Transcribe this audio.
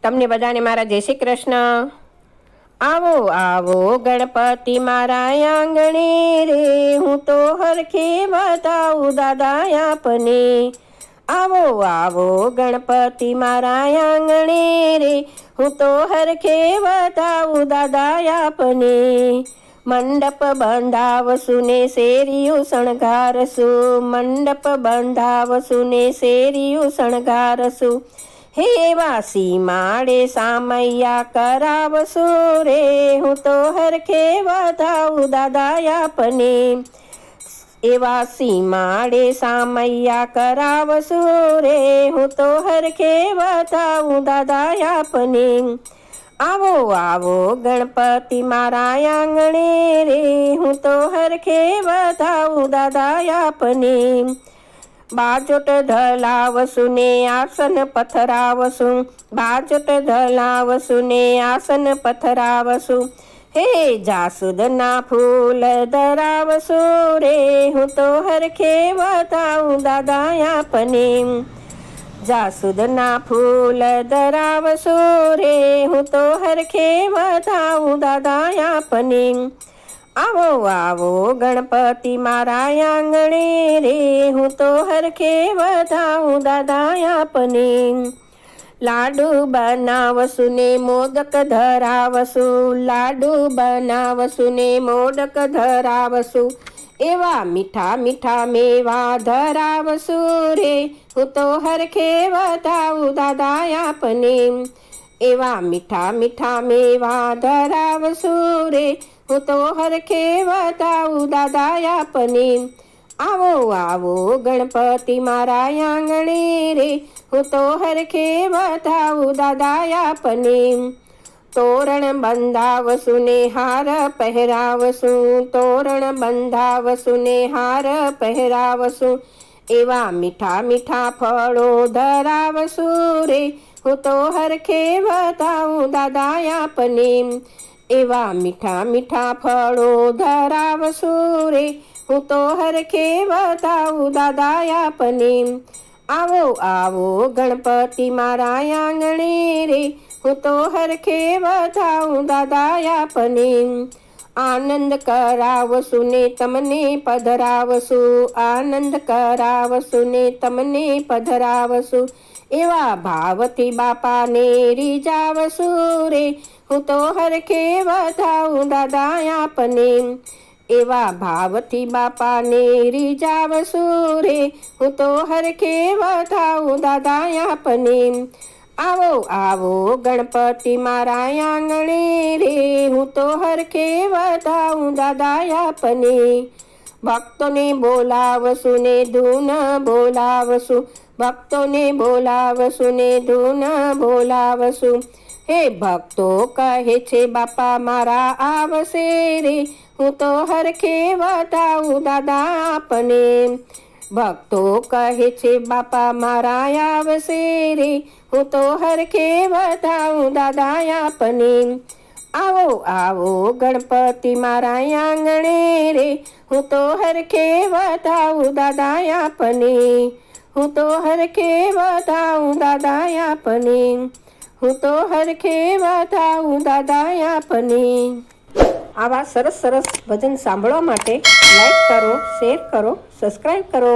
તમને બધાને મારા જય શ્રી કૃષ્ણ। આવો આવો ગણપતિ મારા આંગણે રે, હું તો હરખે બતાવું દાદા આપને। આવો આવો ગણપતિ મારા આંગણે રે, હું તો હરખે બતાવું દાદા આપને। મંડપ બંધાવશું ને શેરીયું શણગારશું, મંડપ બંધાવશું ને શેરીયું શણગારશું। હે વાસી માળે સામૈયા કરાવશું રે, હું તો હરખે બતાવું દાદા આપને। એવા સીમાડે સામૈયા કરાવશું રે, હું તો હરખે બતાવું દાદા આપને। આવો આવો ગણપતિ મારા આંગણે રે, હું તો હરખે બતાવું દાદા આપને। બાજોટ ધલાવશું ને આસન પથરાવશું, બાજોટ ધલાવશું ને આસન પથરાવશું। હે જાસૂદના ફૂલ ધરાવશું રે, હું તો હરખે બતાવું દાદા આપને। જાસૂદના ફૂલ ધરાવશું રે, હું તો હરખે બતાવું દાદા આપને। આવો આવો ગણપતિ મારા આંગણે રે, હું તો હરખે બતાવું દાદા આપને। લાડુ બનાવશું ને મોદક ધરાવશું, લાડુ બનાવશું ને મોદક ધરાવશું। એવા મીઠા મીઠા મેવા ધરાવશું રે, હું તો હરખે બતાવું દાદા આપને। એવા મીઠા મીઠા મેવા ધરાવશું રે, હું તો હરખે બતાવું દાદા આપને। આવો આવો ગણપતિ મારા આંગણે રે, હું તો હરખે બતાવું દાદા આપને। તોરણ બંધાવશું ને હાર પહેરાવશું, તોરણ બંધાવશું ને હાર પહેરાવશું। એવા મીઠા મીઠા ફળો ધરાવશું રે, હું તો હરખે બતાવું દાદા આપને। એવા મીઠા મીઠા ફળો ધરાવશું રે, હું તો હરખે બતાવું દાદા આપને। આવો આવો ગણપતિ મારા આંગણે રે, હું તો હરખે બતાવું દાદા આપને। આનંદ કરાવશું ને તમને પધરાવશું, આનંદ કરાવશું ને તમને પધરાવશું। એવા ભાવથી બાપાને રીઝાવશું રે, હું તો હરખે બતાવું દાદા આપને। એવા ભાવથી બાપાને રીઝાવશું રે, હું તો હરખે બતાવું દાદા આપને। આવો આવો ગણપતિ મારા આંગણે રે, હું તો હરખે બતાવું દાદા આપને। ભક્તોને બોલાવશું ને ધૂન બોલાવશું, ભક્તોને બોલાવશું ને ધૂન બોલાવશું। હે ભક્તો કહે છે બાપા મારા આવશે રે, હું તો હરખે બતાવું દાદા આપને। ભક્તો કહે છે બાપા મારા આવશે રે, હું તો હરખે બતાવું દાદા આપને। આવો આવો ગણપતિ મારા આંગણે રે, હું તો હરખે બતાવું દાદા આપને। હું તો હરખે બતાવું દાદા આપને, હું તો હરખે બતાવું દાદા આપને। આવા સરસ સરસ ભજન સાંભળવા માટે લાઈક કરો, શેર કરો, સબસ્ક્રાઈબ કરો।